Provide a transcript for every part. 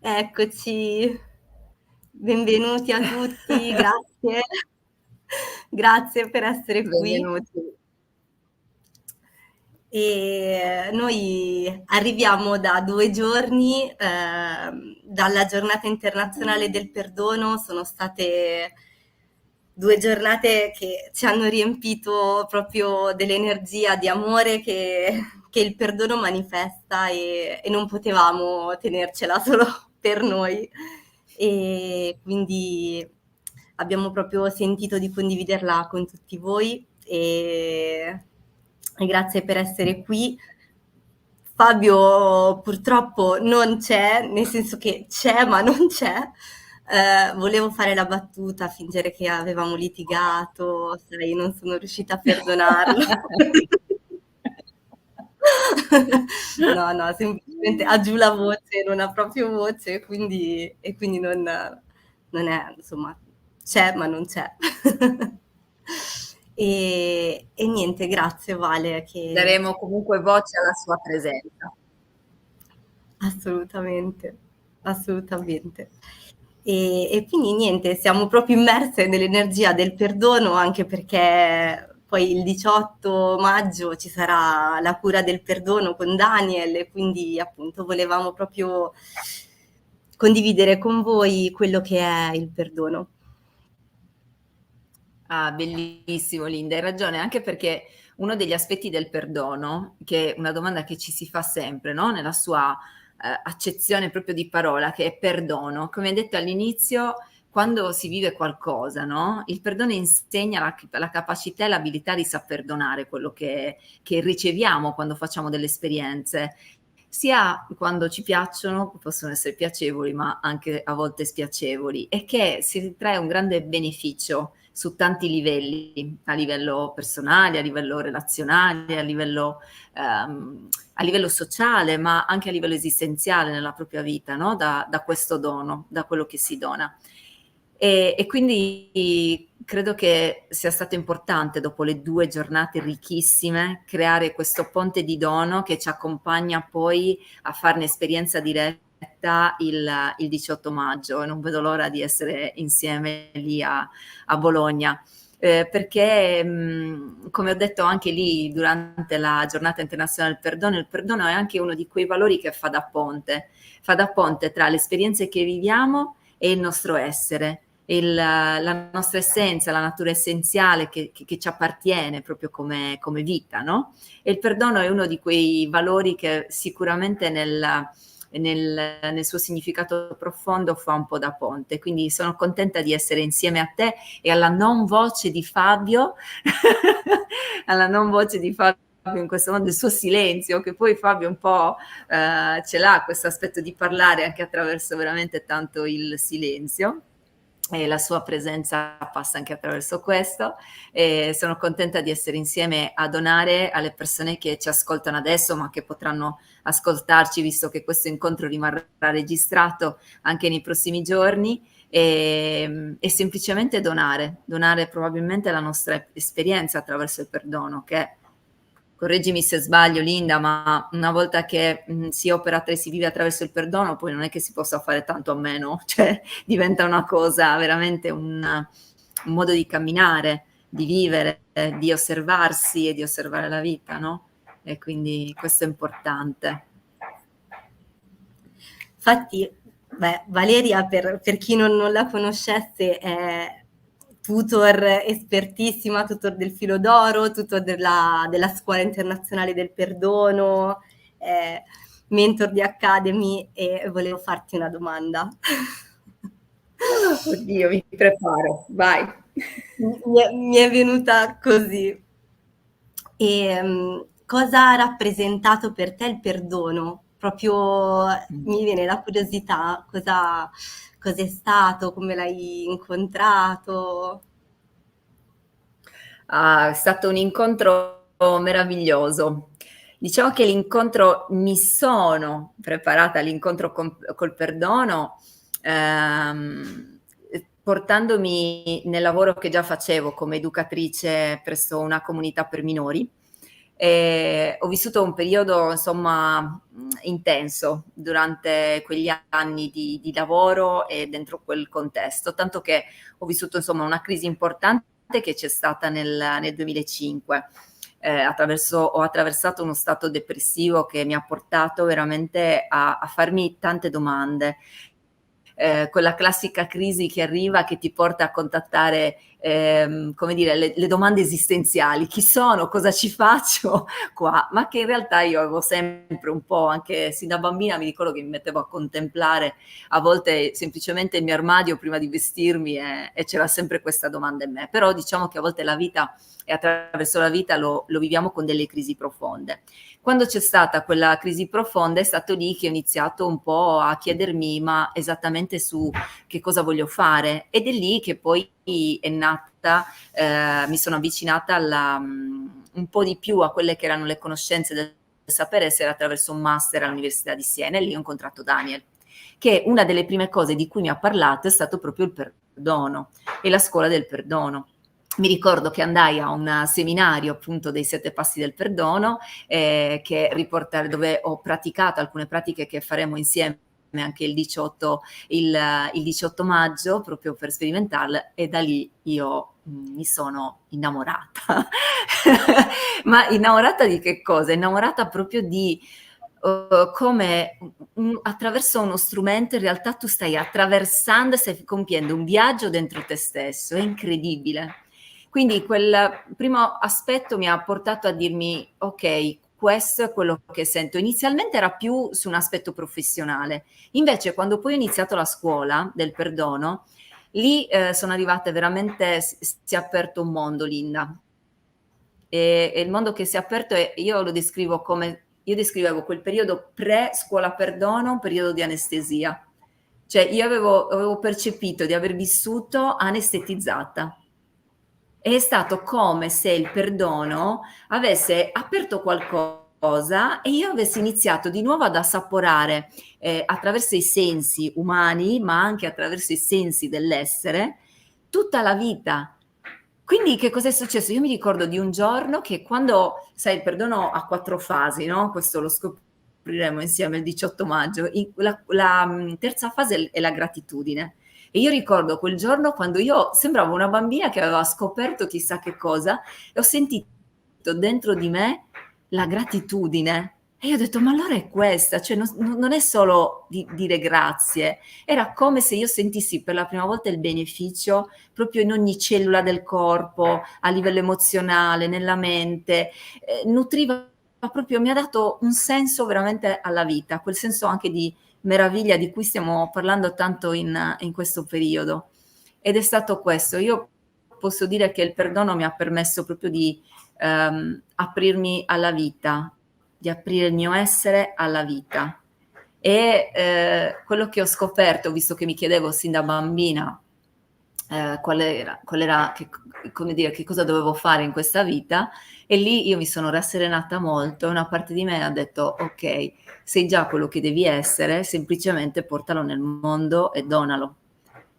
Eccoci, benvenuti a tutti, grazie. Grazie per essere qui. Benvenuti. Noi arriviamo da 2 giorni, dalla Giornata internazionale del perdono. Sono state 2 giornate che ci hanno riempito proprio dell'energia di amore che il perdono manifesta e non potevamo tenercela solo per noi. E quindi abbiamo proprio sentito di condividerla con tutti voi e grazie per essere qui. Fabio purtroppo non c'è, nel senso che c'è ma non c'è. Volevo fare la battuta, fingere che avevamo litigato, sai, non sono riuscita a perdonarlo. No, no, semplicemente ha giù la voce, non ha proprio voce, quindi non è, insomma, c'è ma non c'è. E niente, grazie Vale, Daremo comunque voce alla sua presenza. assolutamente, assolutamente. E quindi niente, siamo proprio immerse nell'energia del perdono, anche perché poi il 18 maggio ci sarà la cura del perdono con Daniel e quindi appunto volevamo proprio condividere con voi quello che è il perdono. Ah, bellissimo Linda, hai ragione, anche perché uno degli aspetti del perdono, che è una domanda che ci si fa sempre, no? Nella sua accezione proprio di parola, che è perdono. Come hai detto all'inizio, quando si vive qualcosa, no? Il perdono insegna la capacità e l'abilità di saper perdonare quello che riceviamo quando facciamo delle esperienze, sia quando ci piacciono, possono essere piacevoli, ma anche a volte spiacevoli, e che si trae un grande beneficio su tanti livelli, a livello personale, a livello relazionale, a livello sociale, ma anche a livello esistenziale nella propria vita, no? Da questo dono, da quello che si dona. E quindi credo che sia stato importante, dopo le 2 giornate ricchissime, creare questo ponte di dono che ci accompagna poi a farne esperienza diretta il 18 maggio, e non vedo l'ora di essere insieme lì a Bologna. Perché, come ho detto anche lì durante la giornata internazionale del perdono, il perdono è anche uno di quei valori che fa da ponte tra le esperienze che viviamo e il nostro essere, la nostra essenza, la natura essenziale che ci appartiene proprio come vita, no? E il perdono è uno di quei valori che sicuramente nel suo significato profondo fa un po' da ponte. Quindi sono contenta di essere insieme a te e alla non voce di Fabio, alla non voce di Fabio in questo modo, il suo silenzio, che poi Fabio un po' ce l'ha questo aspetto di parlare anche attraverso veramente tanto il silenzio. E la sua presenza passa anche attraverso questo, e sono contenta di essere insieme a donare alle persone che ci ascoltano adesso, ma che potranno ascoltarci, visto che questo incontro rimarrà registrato anche nei prossimi giorni, e semplicemente donare probabilmente la nostra esperienza attraverso il perdono, che, correggimi se sbaglio Linda, ma una volta che si opera e si vive attraverso il perdono, poi non è che si possa fare tanto a meno, cioè diventa una cosa veramente un modo di camminare, di vivere, di osservarsi e di osservare la vita, no? E quindi questo è importante. Infatti, beh, Valeria, per chi non la conoscesse, è tutor espertissima, tutor del Filo d'Oro, tutor della Scuola Internazionale del Perdono, mentor di Academy e volevo farti una domanda. Oddio, mi preparo, vai. Mi è venuta così. Cosa ha rappresentato per te il perdono? Proprio mi viene la curiosità, cosa è stato, come l'hai incontrato? Ah, è stato un incontro meraviglioso. Diciamo che l'incontro, mi sono preparata all'incontro col perdono, portandomi nel lavoro che già facevo come educatrice presso una comunità per minori, E ho vissuto un periodo, insomma, intenso durante quegli anni di lavoro e dentro quel contesto, tanto che ho vissuto, insomma, una crisi importante che c'è stata nel 2005. Ho attraversato uno stato depressivo che mi ha portato veramente a farmi tante domande. Quella classica crisi che arriva, che ti porta a contattare, come dire, le domande esistenziali: chi sono, cosa ci faccio qua? Ma che in realtà io avevo sempre un po', anche sin da bambina mi ricordo che mi mettevo a contemplare a volte semplicemente il mio armadio prima di vestirmi, e c'era sempre questa domanda in me. Però diciamo che a volte la vita, e attraverso la vita lo viviamo con delle crisi profonde. Quando c'è stata quella crisi profonda è stato lì che ho iniziato un po' a chiedermi ma esattamente su che cosa voglio fare, ed è lì che poi è nata, mi sono avvicinata un po' di più a quelle che erano le conoscenze del sapere essere attraverso un master all'Università di Siena, e lì ho incontrato Daniel, che una delle prime cose di cui mi ha parlato è stato proprio il perdono e la scuola del perdono. Mi ricordo che andai a un seminario appunto dei 7 passi del perdono, dove ho praticato alcune pratiche che faremo insieme anche il 18 maggio, proprio per sperimentarle, e da lì io mi sono innamorata. Ma innamorata di che cosa? Innamorata proprio di come attraverso uno strumento in realtà tu stai attraversando e stai compiendo un viaggio dentro te stesso, è incredibile. Quindi quel primo aspetto mi ha portato a dirmi, ok, questo è quello che sento. Inizialmente era più su un aspetto professionale, invece quando poi ho iniziato la scuola del perdono, lì sono arrivate veramente, si è aperto un mondo, Linda. E il mondo che si è aperto, io lo descrivo come, io descrivevo quel periodo pre-scuola perdono, un periodo di anestesia. Cioè io avevo percepito di aver vissuto anestetizzata. È stato come se il perdono avesse aperto qualcosa e io avessi iniziato di nuovo ad assaporare, attraverso i sensi umani, ma anche attraverso i sensi dell'essere, tutta la vita. Quindi che cosa è successo? Io mi ricordo di un giorno che quando, sai, il perdono ha 4 fasi, no? Questo lo scopriremo insieme il 18 maggio. La terza fase è la gratitudine. E io ricordo quel giorno quando io sembravo una bambina che aveva scoperto chissà che cosa, e ho sentito dentro di me la gratitudine. E io ho detto, ma allora è questa, cioè non è solo dire grazie, era come se io sentissi per la prima volta il beneficio proprio in ogni cellula del corpo, a livello emozionale, nella mente, nutriva proprio, mi ha dato un senso veramente alla vita, quel senso anche di meraviglia di cui stiamo parlando tanto in questo periodo. Ed è stato questo. Io posso dire che il perdono mi ha permesso proprio di aprirmi alla vita, di aprire il mio essere alla vita. E quello che ho scoperto, visto che mi chiedevo sin da bambina qual era come dire, che cosa dovevo fare in questa vita, e lì io mi sono rasserenata molto, e una parte di me ha detto ok, sei già quello che devi essere, semplicemente portalo nel mondo e donalo.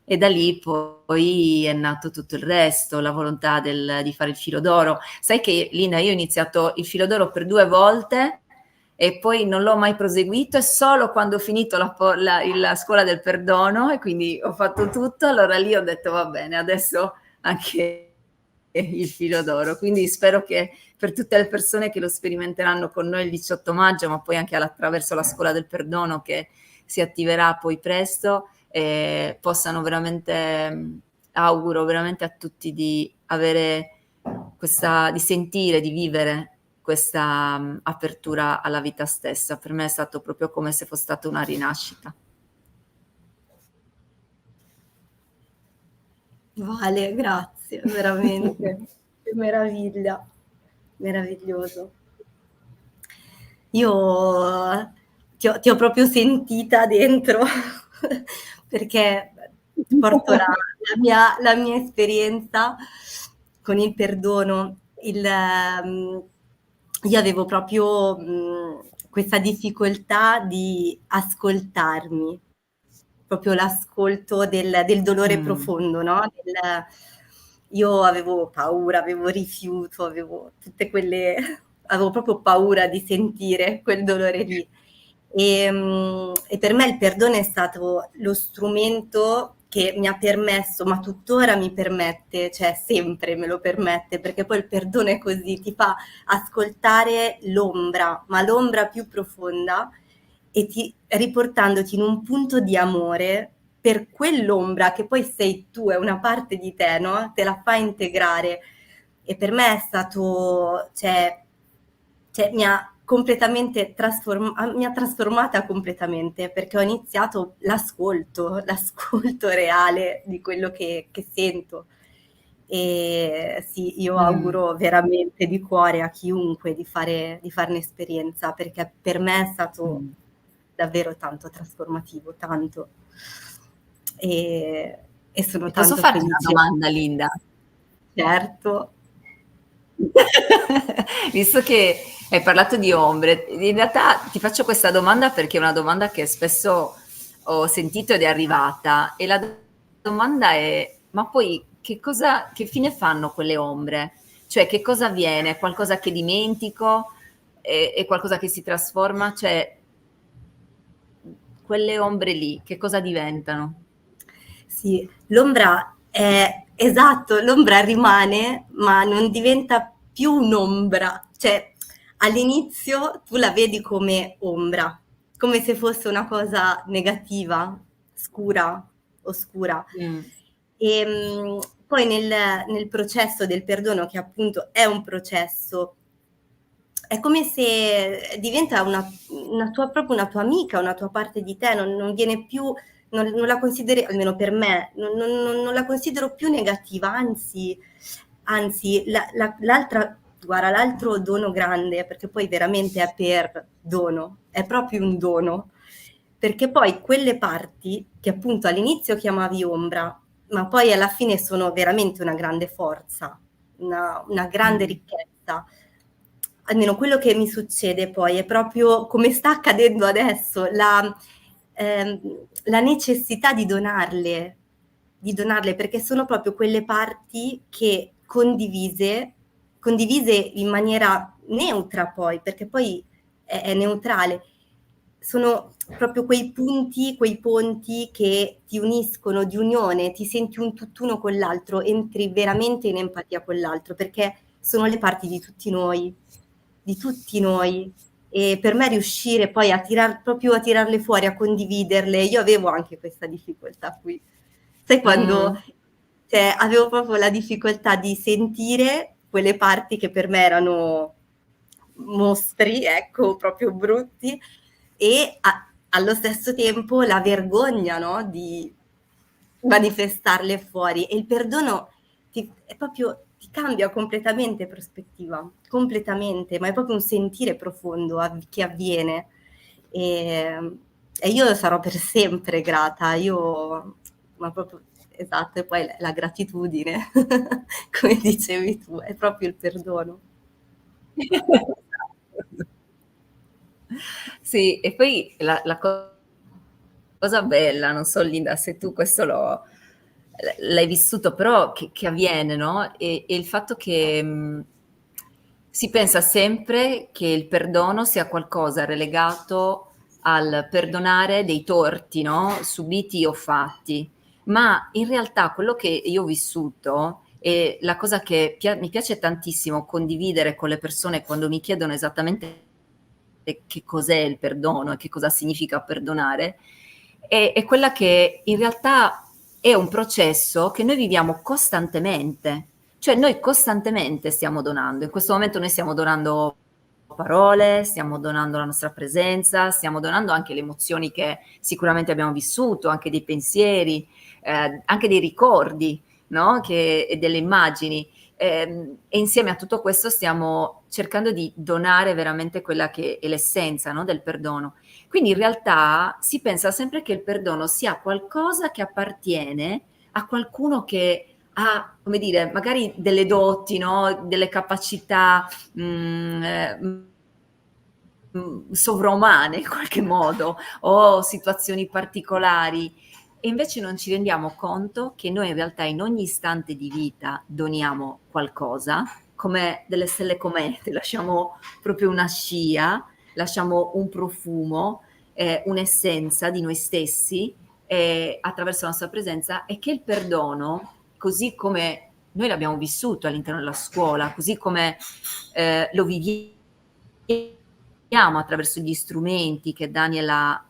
E da lì poi è nato tutto il resto, la volontà di fare il filo d'oro. Sai che, Lina, io ho iniziato il filo d'oro per 2 volte e poi non l'ho mai proseguito, e solo quando ho finito la scuola del perdono, e quindi ho fatto tutto, allora lì ho detto va bene, adesso anche il filo d'oro. Quindi spero che per tutte le persone che lo sperimenteranno con noi il 18 maggio, ma poi anche attraverso la scuola del perdono che si attiverà poi presto, possano veramente, auguro veramente a tutti di avere questa, di sentire, di vivere questa apertura alla vita stessa. Per me è stato proprio come se fosse stata una rinascita. Vale, grazie, veramente. Che meraviglia, meraviglioso. Io ti ho proprio sentita dentro perché ti porto la mia esperienza con il perdono. Io avevo proprio questa difficoltà di ascoltarmi, proprio l'ascolto del dolore profondo, no? Io avevo paura, avevo rifiuto, avevo tutte quelle avevo proprio paura di sentire quel dolore lì. E per me il perdono è stato lo strumento che mi ha permesso, ma tuttora mi permette, cioè sempre me lo permette, perché poi il perdono è così, ti fa ascoltare l'ombra, ma l'ombra più profonda, e riportandoti in un punto di amore per quell'ombra che poi sei tu, è una parte di te, no? Te la fa integrare. E per me è stato, cioè mi ha completamente mi ha trasformata completamente, perché ho iniziato l'ascolto reale di quello che sento. E sì, io Mm. auguro veramente di cuore a chiunque di farne esperienza, perché per me è stato Mm. davvero tanto trasformativo, tanto. E, e sono E posso tanto farti una felice. domanda, Linda? Certo. Visto che hai parlato di ombre, in realtà ti faccio questa domanda perché è una domanda che spesso ho sentito ed è arrivata, e la domanda è: ma poi che fine fanno quelle ombre? Cioè, che cosa avviene? È qualcosa che dimentico? È qualcosa che si trasforma? Cioè, quelle ombre lì, che cosa diventano? Sì, l'ombra è esatto, l'ombra rimane, ma non diventa più un'ombra. Cioè, all'inizio tu la vedi come ombra, come se fosse una cosa negativa, scura, oscura. Mm. Poi nel processo del perdono, che appunto è un processo, è come se diventa proprio una tua amica, una tua parte di te, non viene più, non la consideri, almeno per me, non la considero più negativa, anzi l'altra, guarda, l'altro dono grande, perché poi veramente è per dono, è proprio un dono, perché poi quelle parti che appunto all'inizio chiamavi ombra, ma poi alla fine sono veramente una grande forza, una grande Mm. ricchezza. Almeno quello che mi succede poi è proprio come sta accadendo adesso, la necessità di donarle, perché sono proprio quelle parti che condivise in maniera neutra poi, perché poi è neutrale. Sono proprio quei punti, quei ponti che ti uniscono di unione, ti senti un tutt'uno con l'altro, entri veramente in empatia con l'altro, perché sono le parti di tutti noi. E per me riuscire poi proprio a tirarle fuori, a condividerle, io avevo anche questa difficoltà qui. Sai quando, Mm. cioè, avevo proprio la difficoltà di sentire quelle parti che per me erano mostri, ecco, proprio brutti, e allo stesso tempo la vergogna, no? Di manifestarle fuori. E il perdono è proprio, ti cambia completamente prospettiva, completamente, ma è proprio un sentire profondo che avviene. E, e io sarò per sempre grata, ma proprio, esatto, e poi la gratitudine, come dicevi tu, è proprio il perdono. Sì, e poi cosa bella, non so Linda se tu questo l'hai vissuto, però che avviene, no? E il fatto che si pensa sempre che il perdono sia qualcosa relegato al perdonare dei torti, no? Subiti o fatti, ma in realtà quello che io ho vissuto, e la cosa che mi piace tantissimo condividere con le persone quando mi chiedono esattamente che cos'è il perdono e che cosa significa perdonare, è quella che in realtà è un processo che noi viviamo costantemente, cioè noi costantemente stiamo donando. In questo momento noi stiamo donando parole, stiamo donando la nostra presenza, stiamo donando anche le emozioni che sicuramente abbiamo vissuto, anche dei pensieri, anche dei ricordi, no? E delle immagini. E insieme a tutto questo stiamo cercando di donare veramente quella che è l'essenza, no, del perdono. Quindi in realtà si pensa sempre che il perdono sia qualcosa che appartiene a qualcuno che ha, come dire, magari delle doti, no, delle capacità sovraumane in qualche modo, o situazioni particolari. E invece non ci rendiamo conto che noi in realtà in ogni istante di vita doniamo qualcosa, delle stelle comete, lasciamo proprio una scia, lasciamo un profumo, un'essenza di noi stessi attraverso la nostra presenza, e che il perdono, così come noi l'abbiamo vissuto all'interno della scuola, così come lo viviamo attraverso gli strumenti che Daniel ha,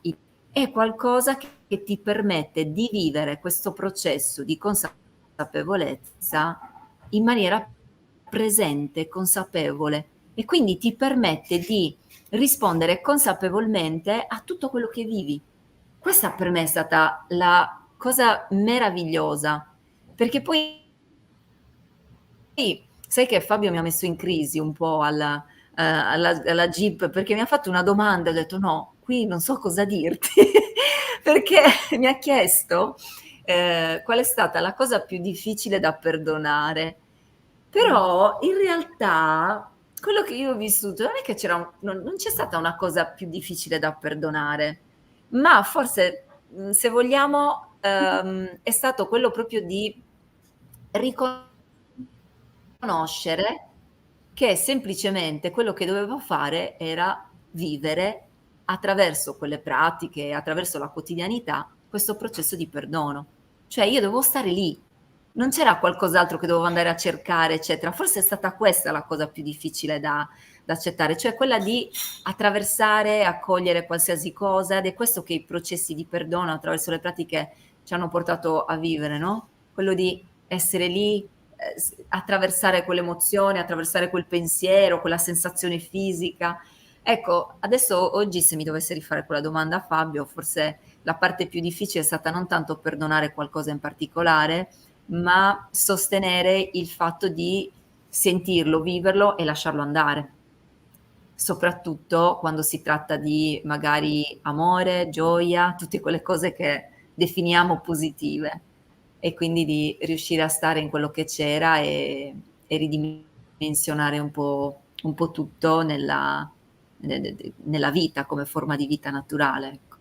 è qualcosa che ti permette di vivere questo processo di consapevolezza in maniera presente, consapevole, e quindi ti permette di rispondere consapevolmente a tutto quello che vivi. Questa per me è stata la cosa meravigliosa, perché poi sai che Fabio mi ha messo in crisi un po' alla Jeep, perché mi ha fatto una domanda e ho detto no, qui non so cosa dirti, perché mi ha chiesto qual è stata la cosa più difficile da perdonare. Però in realtà quello che io ho vissuto non è che non c'è stata una cosa più difficile da perdonare, ma forse, se vogliamo, è stato quello proprio di riconoscere che semplicemente quello che dovevo fare era vivere attraverso quelle pratiche, attraverso la quotidianità, questo processo di perdono. Cioè io dovevo stare lì, non c'era qualcos'altro che dovevo andare a cercare, eccetera. Forse è stata questa la cosa più difficile da accettare, cioè quella di attraversare, accogliere qualsiasi cosa, ed è questo che i processi di perdono attraverso le pratiche ci hanno portato a vivere, no? Quello di essere lì, attraversare quell'emozione, attraversare quel pensiero, quella sensazione fisica. Ecco, adesso oggi se mi dovesse rifare quella domanda a Fabio, forse la parte più difficile è stata non tanto perdonare qualcosa in particolare, ma sostenere il fatto di sentirlo, viverlo e lasciarlo andare. Soprattutto quando si tratta di magari amore, gioia, tutte quelle cose che definiamo positive, e quindi di riuscire a stare in quello che c'era e ridimensionare un po' tutto nella vita, come forma di vita naturale. Ecco.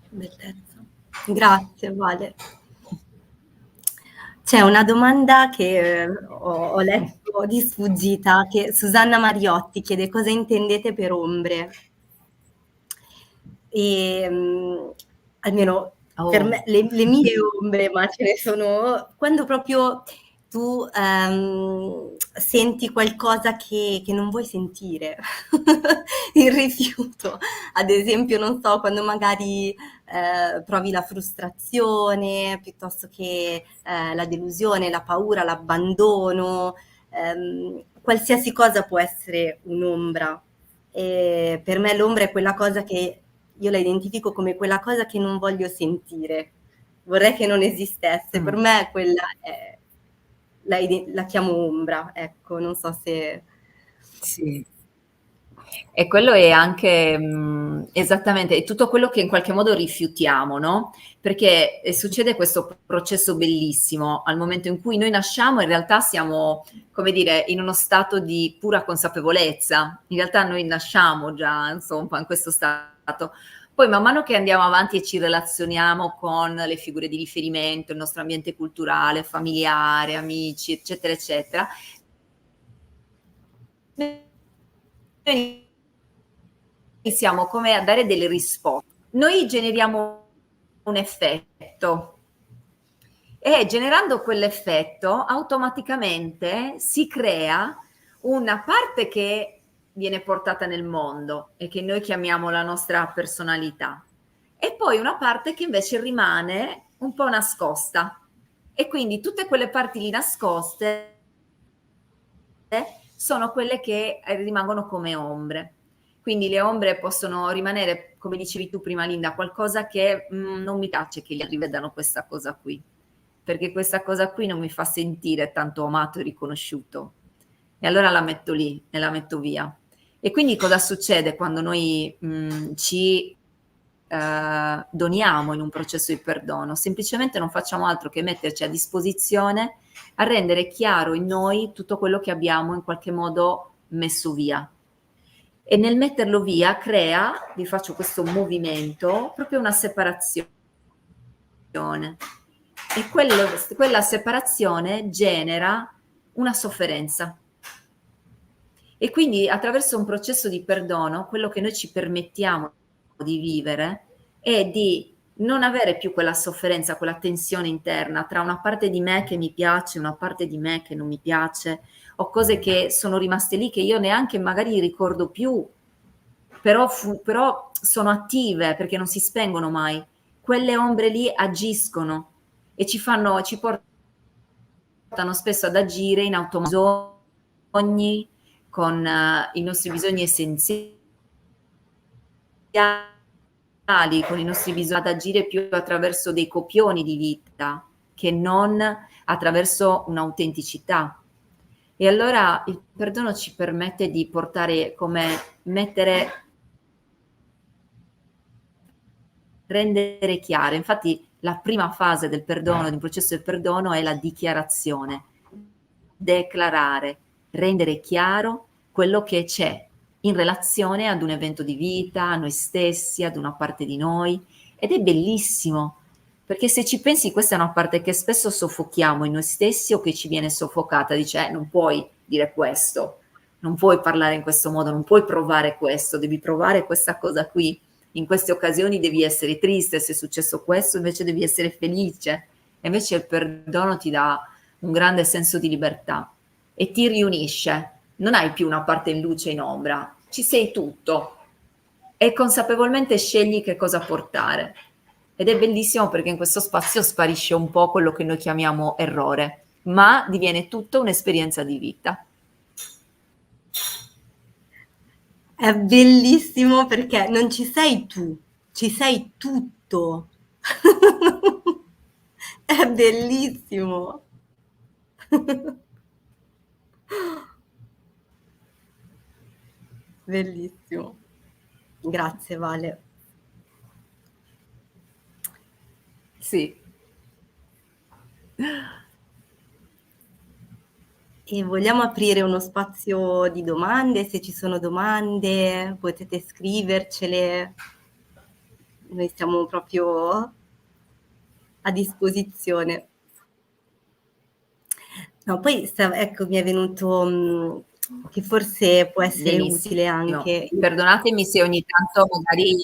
Bellezza. Grazie, Vale. C'è una domanda che ho letto di sfuggita, che Susanna Mariotti chiede cosa intendete per ombre. E almeno per me, le mie ombre, ma ce ne sono, quando proprio tu senti qualcosa che non vuoi sentire, il rifiuto, ad esempio, non so, quando magari provi la frustrazione, piuttosto che la delusione, la paura, l'abbandono, qualsiasi cosa può essere un'ombra. E per me l'ombra è quella cosa che io la identifico come quella cosa che non voglio sentire, vorrei che non esistesse, per me quella è, la chiamo ombra, ecco, non so se... Sì. E quello è anche esattamente, è tutto quello che in qualche modo rifiutiamo, no? Perché succede questo processo bellissimo al momento in cui noi nasciamo, in realtà siamo, come dire, in uno stato di pura consapevolezza. In realtà noi nasciamo già, insomma, in questo stato. Poi man mano che andiamo avanti e ci relazioniamo con le figure di riferimento, il nostro ambiente culturale, familiare, amici, eccetera, eccetera, noi iniziamo come a dare delle risposte. Noi generiamo un effetto e generando quell'effetto automaticamente si crea una parte che viene portata nel mondo e che noi chiamiamo la nostra personalità, e poi una parte che invece rimane un po' nascosta, e quindi tutte quelle parti lì nascoste sono quelle che rimangono come ombre. Quindi le ombre possono rimanere, come dicevi tu prima Linda, qualcosa che non mi piace che gli altri vedano questa cosa qui, perché questa cosa qui non mi fa sentire tanto amato e riconosciuto. E allora la metto lì e la metto via. E quindi cosa succede quando noi ci doniamo in un processo di perdono? Semplicemente non facciamo altro che metterci a disposizione a rendere chiaro in noi tutto quello che abbiamo in qualche modo messo via. E nel metterlo via crea, vi faccio questo movimento, proprio una separazione. E quella separazione genera una sofferenza. E quindi attraverso un processo di perdono, quello che noi ci permettiamo di vivere è di non avere più quella sofferenza, quella tensione interna tra una parte di me che mi piace e una parte di me che non mi piace, o cose che sono rimaste lì che io neanche magari ricordo più, però sono attive perché non si spengono mai. Quelle ombre lì agiscono e ci portano spesso ad agire in automatico con i nostri bisogni essenziali, con i nostri bisogni, ad agire più attraverso dei copioni di vita che non attraverso un'autenticità. E allora il perdono ci permette di portare come rendere chiare. Infatti la prima fase del perdono, di un processo del perdono, è la dichiarazione, declarare, rendere chiaro quello che c'è in relazione ad un evento di vita, a noi stessi, ad una parte di noi. Ed è bellissimo, perché se ci pensi questa è una parte che spesso soffochiamo in noi stessi o che ci viene soffocata, dice non puoi dire questo, non puoi parlare in questo modo, non puoi provare questo, devi provare questa cosa qui. In queste occasioni devi essere triste se è successo questo, invece devi essere felice. E invece il perdono ti dà un grande senso di libertà e ti riunisce. Non hai più una parte in luce e in ombra, ci sei tutto e consapevolmente scegli che cosa portare. Ed è bellissimo perché in questo spazio sparisce un po' quello che noi chiamiamo errore, ma diviene tutto un'esperienza di vita. È bellissimo perché non ci sei tu, ci sei tutto. È bellissimo. Bellissimo. Grazie Vale. Sì. E vogliamo aprire uno spazio di domande, se ci sono domande potete scrivercele, noi siamo proprio a disposizione. No, poi ecco, mi è venuto che forse può essere Benissimo. utile anche. Perdonatemi se ogni tanto magari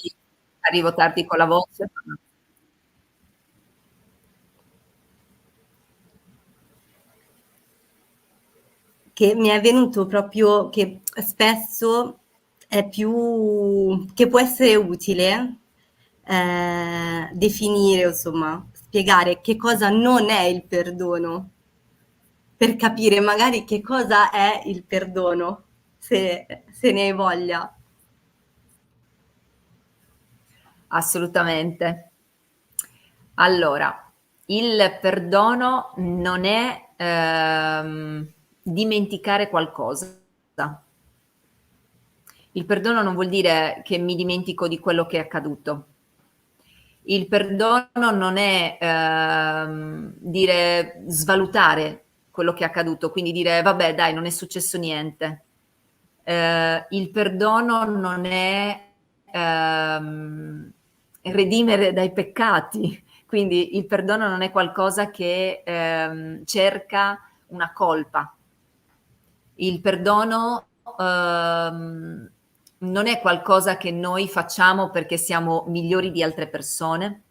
arrivo tardi con la voce. Che mi è venuto proprio che spesso è più che può essere utile definire, insomma, spiegare che cosa non è il perdono, per capire magari che cosa è il perdono, se ne hai voglia. Assolutamente. Allora, il perdono non è dimenticare qualcosa. Il perdono non vuol dire che mi dimentico di quello che è accaduto. Il perdono non è dire svalutare quello che è accaduto, quindi dire vabbè dai, non è successo niente. Il perdono non è redimere dai peccati, quindi il perdono non è qualcosa che cerca una colpa. Il perdono non è qualcosa che noi facciamo perché siamo migliori di altre persone,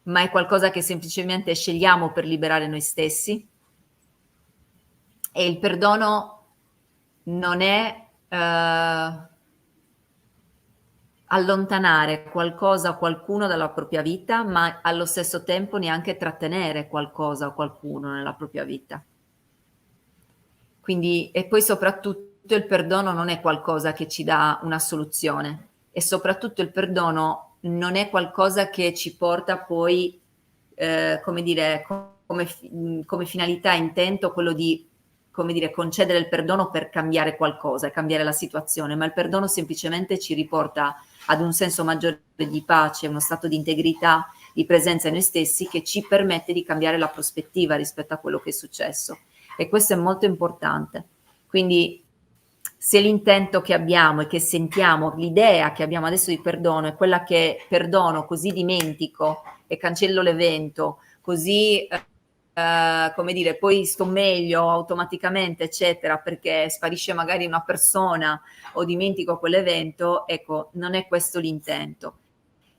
ma è qualcosa che semplicemente scegliamo per liberare noi stessi. E il perdono non è allontanare qualcosa o qualcuno dalla propria vita, ma allo stesso tempo neanche trattenere qualcosa o qualcuno nella propria vita. Quindi, e poi soprattutto il perdono non è qualcosa che ci dà una soluzione, e soprattutto il perdono non è qualcosa che ci porta poi, come dire, come finalità, intento quello di, come dire, concedere il perdono per cambiare qualcosa, cambiare la situazione, ma il perdono semplicemente ci riporta ad un senso maggiore di pace, uno stato di integrità, di presenza in noi stessi, che ci permette di cambiare la prospettiva rispetto a quello che è successo. E questo è molto importante. Quindi se l'intento che abbiamo e che sentiamo, l'idea che abbiamo adesso di perdono è quella che perdono così dimentico e cancello l'evento, così come dire, poi sto meglio automaticamente, eccetera, perché sparisce magari una persona o dimentico quell'evento, ecco, non è questo l'intento.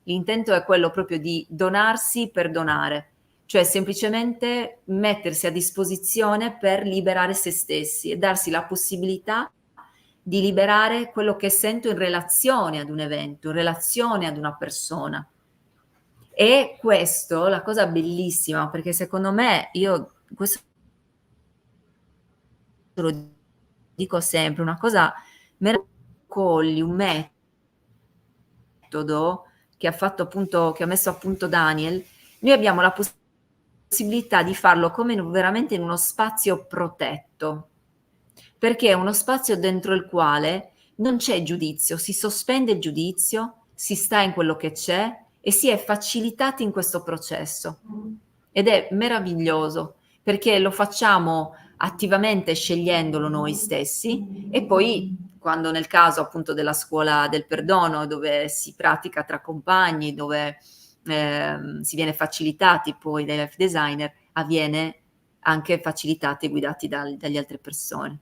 L'intento è quello proprio di donarsi per donare, cioè semplicemente mettersi a disposizione per liberare se stessi e darsi la possibilità di liberare quello che sento in relazione ad un evento, in relazione ad una persona. E questo, la cosa bellissima, perché secondo me, io questo lo dico sempre, una cosa meravigliosa, un metodo che ha fatto appunto, che ha messo a punto Daniel, noi abbiamo la possibilità di farlo come veramente in uno spazio protetto, perché è uno spazio dentro il quale non c'è giudizio, si sospende il giudizio, si sta in quello che c'è e si è facilitati in questo processo. Ed è meraviglioso perché lo facciamo attivamente scegliendolo noi stessi e poi quando nel caso appunto della scuola del perdono dove si pratica tra compagni, dove si viene facilitati poi dai life designer, avviene anche facilitati e guidati dalle altre persone.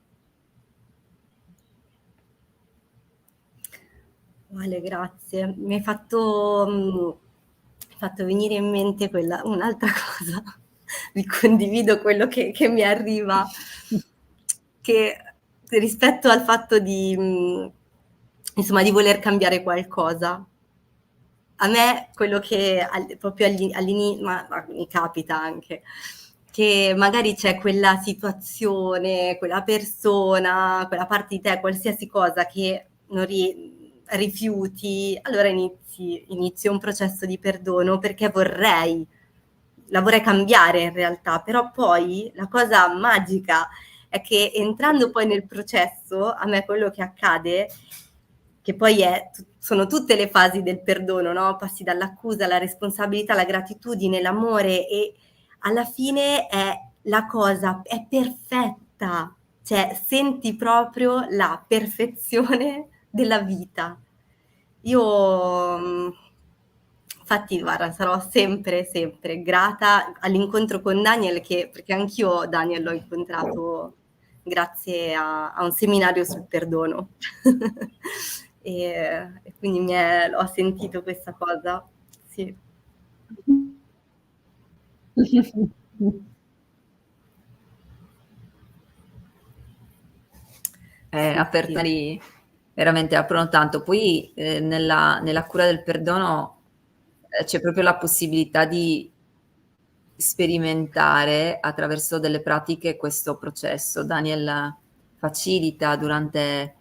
Vale, grazie. Mi hai fatto venire in mente un'altra cosa. Vi condivido quello che mi arriva, che rispetto al fatto insomma, di voler cambiare qualcosa. A me quello che proprio all'inizio, ma mi capita anche, che magari c'è quella situazione, quella persona, quella parte di te, qualsiasi cosa che non rifiuti, allora inizio un processo di perdono perché la vorrei cambiare in realtà, però poi la cosa magica è che entrando poi nel processo, a me quello che accade, che poi sono tutte le fasi del perdono, no? Passi dall'accusa alla responsabilità, alla gratitudine, l'amore e alla fine la cosa è perfetta, cioè senti proprio la perfezione della vita. Io infatti guarda, sarò sempre, sempre grata all'incontro con Daniel, perché anch'io Daniel l'ho incontrato grazie a un seminario sul perdono. E quindi ho sentito questa cosa, sì. Sì, sì. Apertari veramente aprono tanto. Poi nella cura del perdono c'è proprio la possibilità di sperimentare attraverso delle pratiche questo processo. Daniel facilita durante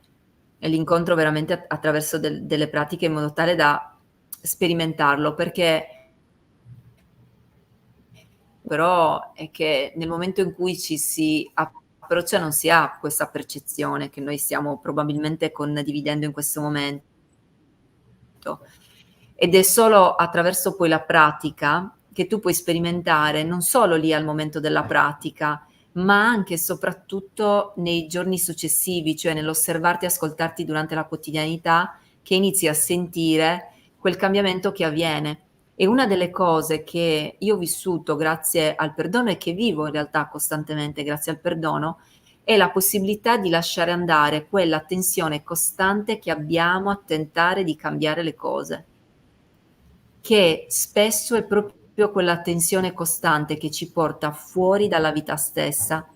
l'incontro veramente attraverso delle pratiche in modo tale da sperimentarlo, perché però è che nel momento in cui ci si approccia non si ha questa percezione che noi stiamo probabilmente condividendo in questo momento. Ed è solo attraverso poi la pratica che tu puoi sperimentare, non solo lì al momento della pratica, ma anche e soprattutto nei giorni successivi, cioè nell'osservarti e ascoltarti durante la quotidianità, che inizi a sentire quel cambiamento che avviene. E una delle cose che io ho vissuto grazie al perdono e che vivo in realtà costantemente grazie al perdono è la possibilità di lasciare andare quella tensione costante che abbiamo a tentare di cambiare le cose, che spesso è proprio quella tensione costante che ci porta fuori dalla vita stessa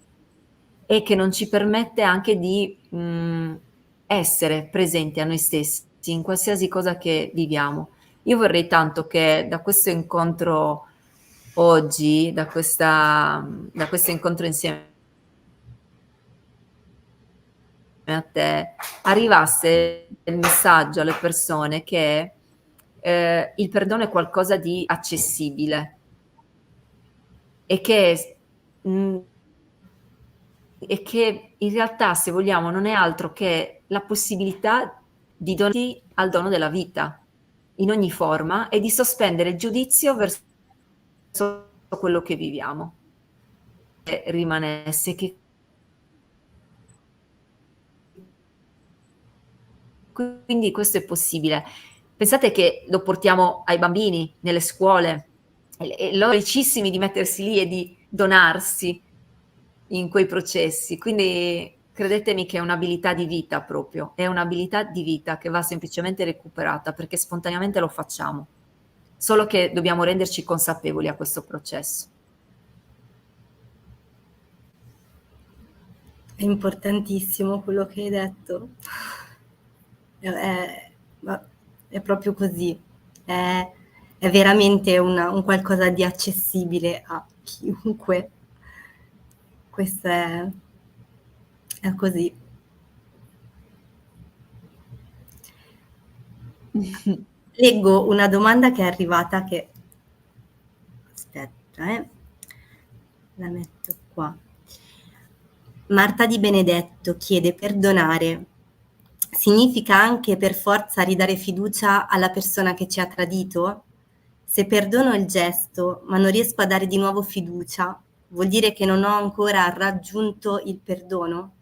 e che non ci permette anche di essere presenti a noi stessi in qualsiasi cosa che viviamo. Io vorrei tanto che da questo incontro oggi, da questo incontro insieme a te, arrivasse il messaggio alle persone che il perdono è qualcosa di accessibile e mh, e che in realtà, se vogliamo, non è altro che la possibilità di donarsi al dono della vita in ogni forma e di sospendere il giudizio verso quello che viviamo. E rimanesse che quindi questo è possibile. Pensate che lo portiamo ai bambini nelle scuole e loro felicissimi di mettersi lì e di donarsi in quei processi. Quindi credetemi che è un'abilità di vita proprio, è un'abilità di vita che va semplicemente recuperata perché spontaneamente lo facciamo, solo che dobbiamo renderci consapevoli a questo processo. È importantissimo quello che hai detto. Ma è proprio così. È veramente un qualcosa di accessibile a chiunque. Questo è così. Leggo una domanda che è arrivata che... Aspetta, la metto qua. Marta Di Benedetto chiede: perdonare significa anche per forza ridare fiducia alla persona che ci ha tradito? Se perdono il gesto, ma non riesco a dare di nuovo fiducia, vuol dire che non ho ancora raggiunto il perdono?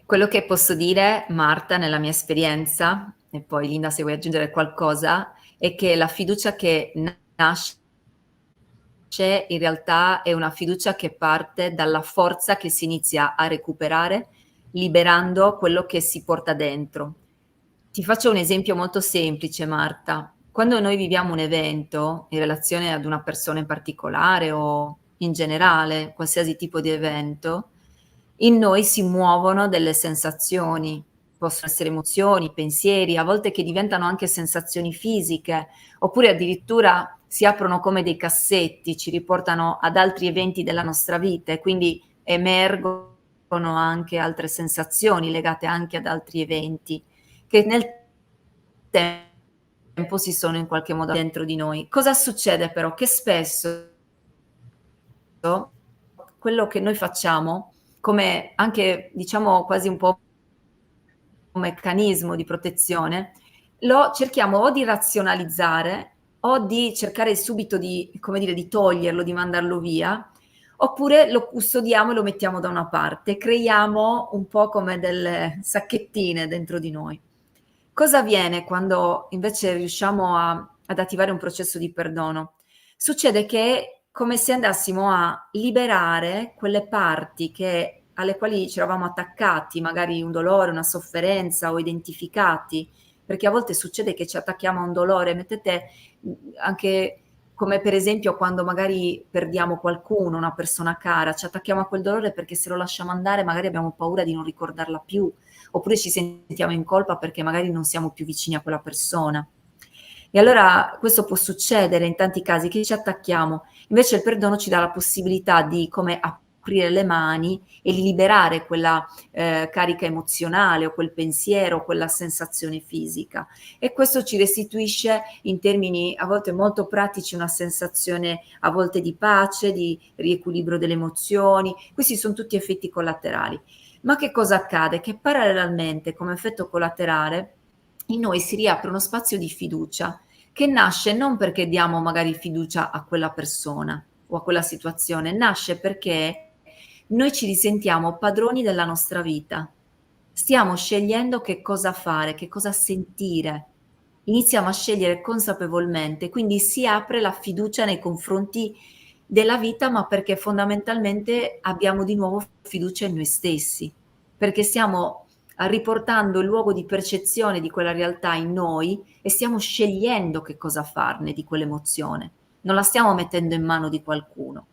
Quello che posso dire, Marta, nella mia esperienza, e poi Linda se vuoi aggiungere qualcosa, è che la fiducia che nasce in realtà è una fiducia che parte dalla forza che si inizia a recuperare, liberando quello che si porta dentro. Ti faccio un esempio molto semplice, Marta. Quando noi viviamo un evento in relazione ad una persona in particolare o in generale, qualsiasi tipo di evento, in noi si muovono delle sensazioni, possono essere emozioni, pensieri, a volte che diventano anche sensazioni fisiche, oppure addirittura si aprono come dei cassetti, ci riportano ad altri eventi della nostra vita e quindi emergono anche altre sensazioni legate anche ad altri eventi che nel tempo si sono in qualche modo dentro di noi. Cosa succede però? Che spesso quello che noi facciamo, come anche diciamo quasi un po' un meccanismo di protezione, lo cerchiamo o di razionalizzare o di cercare subito di, come dire, di toglierlo, di mandarlo via, oppure lo custodiamo e lo mettiamo da una parte, creiamo un po' come delle sacchettine dentro di noi. Cosa avviene quando invece riusciamo ad attivare un processo di perdono? Succede che è come se andassimo a liberare quelle parti alle quali ci eravamo attaccati, magari un dolore, una sofferenza o identificati, perché a volte succede che ci attacchiamo a un dolore, mettete anche come per esempio quando magari perdiamo qualcuno, una persona cara, ci attacchiamo a quel dolore perché se lo lasciamo andare magari abbiamo paura di non ricordarla più, oppure ci sentiamo in colpa perché magari non siamo più vicini a quella persona. E allora questo può succedere in tanti casi che ci attacchiamo, invece il perdono ci dà la possibilità di come aprire le mani e liberare quella carica emozionale o quel pensiero o quella sensazione fisica e questo ci restituisce in termini a volte molto pratici una sensazione a volte di pace, di riequilibrio delle emozioni, questi sono tutti effetti collaterali. Ma che cosa accade? Che parallelamente, come effetto collaterale, in noi si riapre uno spazio di fiducia che nasce non perché diamo magari fiducia a quella persona o a quella situazione, nasce perché noi ci risentiamo padroni della nostra vita. Stiamo scegliendo che cosa fare, che cosa sentire. Iniziamo a scegliere consapevolmente, quindi si apre la fiducia nei confronti della vita, ma perché fondamentalmente abbiamo di nuovo fiducia in noi stessi, perché stiamo riportando il luogo di percezione di quella realtà in noi e stiamo scegliendo che cosa farne di quell'emozione, non la stiamo mettendo in mano di qualcuno.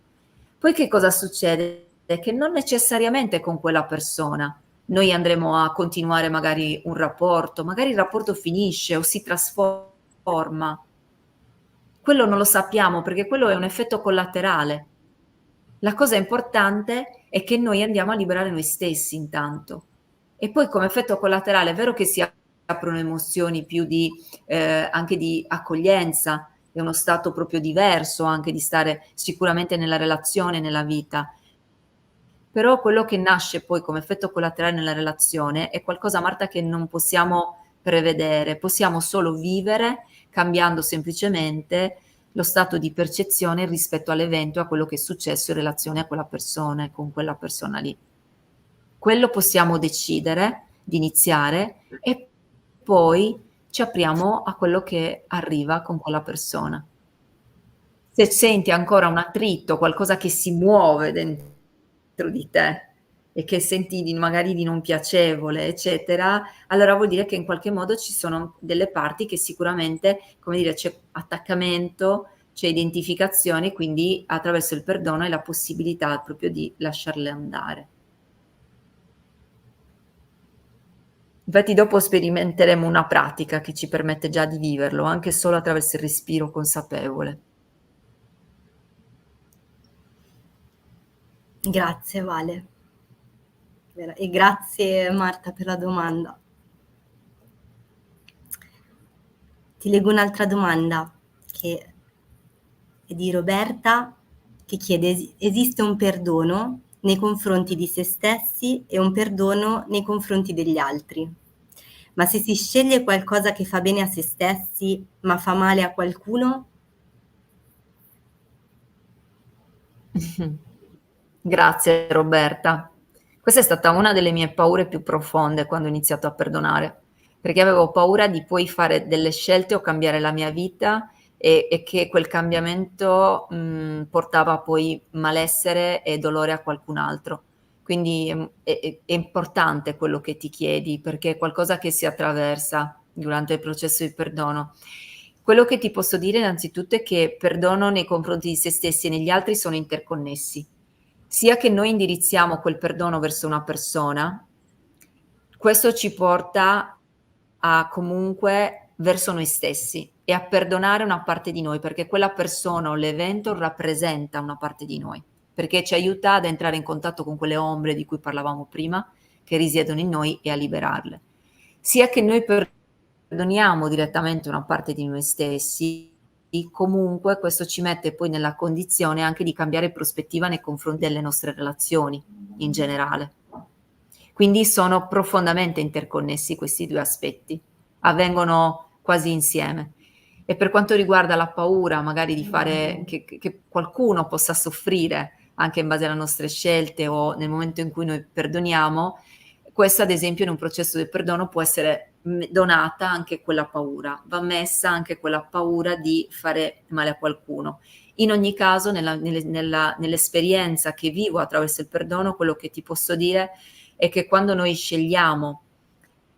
Poi che cosa succede? Che non necessariamente con quella persona noi andremo a continuare magari un rapporto, magari il rapporto finisce o si trasforma. Quello non lo sappiamo perché quello è un effetto collaterale. La cosa importante è che noi andiamo a liberare noi stessi intanto. E poi come effetto collaterale è vero che si aprono emozioni più di anche di accoglienza, è uno stato proprio diverso anche di stare sicuramente nella relazione, nella vita. Però quello che nasce poi come effetto collaterale nella relazione è qualcosa, Marta, che non possiamo prevedere, possiamo solo vivere cambiando semplicemente lo stato di percezione rispetto all'evento, a quello che è successo in relazione a quella persona e con quella persona lì. Quello possiamo decidere di iniziare e poi ci apriamo a quello che arriva con quella persona. Se senti ancora un attrito, qualcosa che si muove dentro di te e che senti di magari di non piacevole, eccetera, allora vuol dire che in qualche modo ci sono delle parti che sicuramente, come dire, c'è attaccamento, c'è identificazione, quindi attraverso il perdono hai la possibilità proprio di lasciarle andare. Infatti dopo sperimenteremo una pratica che ci permette già di viverlo, anche solo attraverso il respiro consapevole. Grazie Vale. E grazie Marta per la domanda. Ti leggo un'altra domanda che è di Roberta che chiede: esiste un perdono nei confronti di se stessi e un perdono nei confronti degli altri? Ma se si sceglie qualcosa che fa bene a se stessi ma fa male a qualcuno? Grazie Roberta. Questa è stata una delle mie paure più profonde quando ho iniziato a perdonare, perché avevo paura di poi fare delle scelte o cambiare la mia vita e che quel cambiamento portava poi malessere e dolore a qualcun altro. Quindi è importante quello che ti chiedi, perché è qualcosa che si attraversa durante il processo di perdono. Quello che ti posso dire innanzitutto è che perdono nei confronti di se stessi e negli altri sono interconnessi. Sia che noi indirizziamo quel perdono verso una persona, questo ci porta a comunque verso noi stessi e a perdonare una parte di noi, perché quella persona o l'evento rappresenta una parte di noi, perché ci aiuta ad entrare in contatto con quelle ombre di cui parlavamo prima, che risiedono in noi e a liberarle. Sia che noi perdoniamo direttamente una parte di noi stessi, comunque questo ci mette poi nella condizione anche di cambiare prospettiva nei confronti delle nostre relazioni in generale. Quindi sono profondamente interconnessi questi due aspetti, avvengono quasi insieme. E per quanto riguarda la paura magari di fare che qualcuno possa soffrire anche in base alle nostre scelte o nel momento in cui noi perdoniamo, questo ad esempio in un processo di perdono può essere donata anche quella paura, va messa anche quella paura di fare male a qualcuno. In ogni caso, nell'esperienza che vivo attraverso il perdono, quello che ti posso dire è che quando noi scegliamo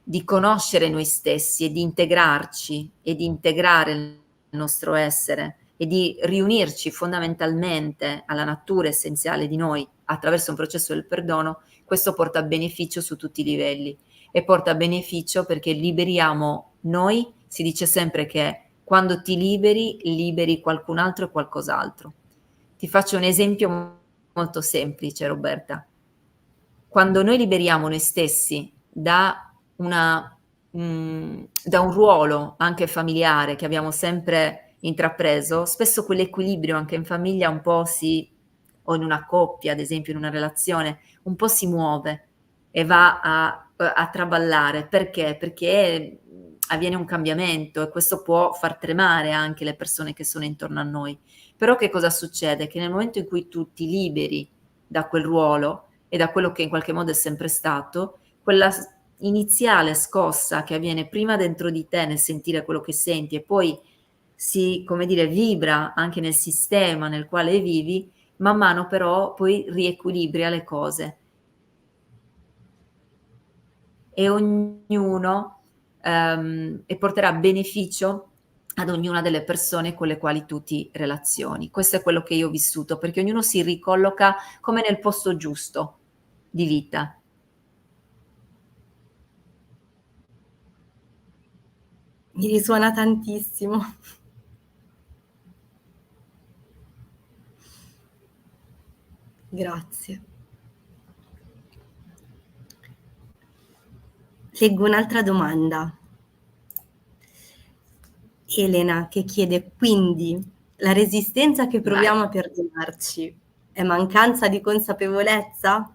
di conoscere noi stessi e di integrarci e di integrare il nostro essere e di riunirci fondamentalmente alla natura essenziale di noi attraverso un processo del perdono, questo porta beneficio su tutti i livelli e porta beneficio perché liberiamo noi, si dice sempre che quando ti liberi, liberi qualcun altro e qualcos'altro. Ti faccio un esempio molto semplice, Roberta. Quando noi liberiamo noi stessi da un ruolo anche familiare che abbiamo sempre intrapreso, spesso quell'equilibrio anche in famiglia un po' o in una coppia, ad esempio in una relazione, un po' si muove e va a traballare. Perché? Perché avviene un cambiamento e questo può far tremare anche le persone che sono intorno a noi. Però che cosa succede? Che nel momento in cui tu ti liberi da quel ruolo e da quello che in qualche modo è sempre stato, quella iniziale scossa che avviene prima dentro di te nel sentire quello che senti e poi si, come dire, vibra anche nel sistema nel quale vivi, man mano però poi riequilibria le cose e ognuno e porterà beneficio ad ognuna delle persone con le quali tu ti relazioni. Questo è quello che io ho vissuto, perché ognuno si ricolloca come nel posto giusto di vita. Mi risuona tantissimo. Grazie. Leggo un'altra domanda. Elena che chiede: quindi la resistenza che Vai. proviamo a perdonarci è mancanza di consapevolezza?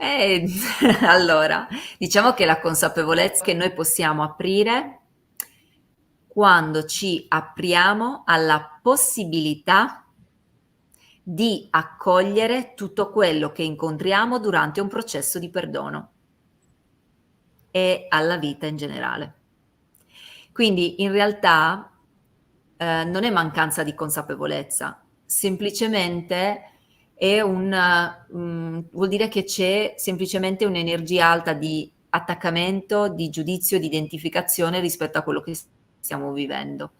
E allora, diciamo che la consapevolezza che noi possiamo aprire quando ci apriamo alla possibilità di accogliere tutto quello che incontriamo durante un processo di perdono e alla vita in generale. Quindi in realtà non è mancanza di consapevolezza, semplicemente è vuol dire che c'è semplicemente un'energia alta di attaccamento, di giudizio, di identificazione rispetto a quello che stiamo vivendo.